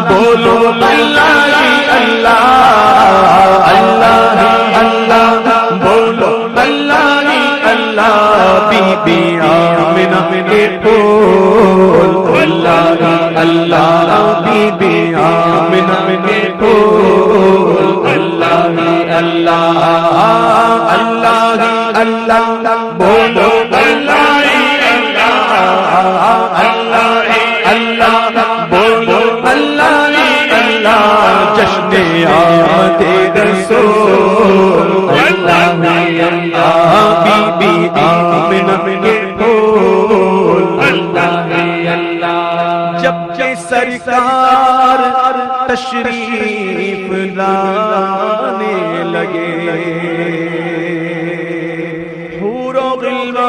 بولو اللہ اللہ اللہ بولو اللہ اللہ be be Amna کے پھول اللہ اللہ بی بی آمنہ کے پھول اللہ اللہ اللہ اللہ بولو اللہ اللہ اللہ بولو اللہ اللہ جشن آمد رسول اللہ اللہ بی بی آمنہ کے پھول اللہ اللہ جب کہ سرکار تشریف لانے لگے حور و غلمان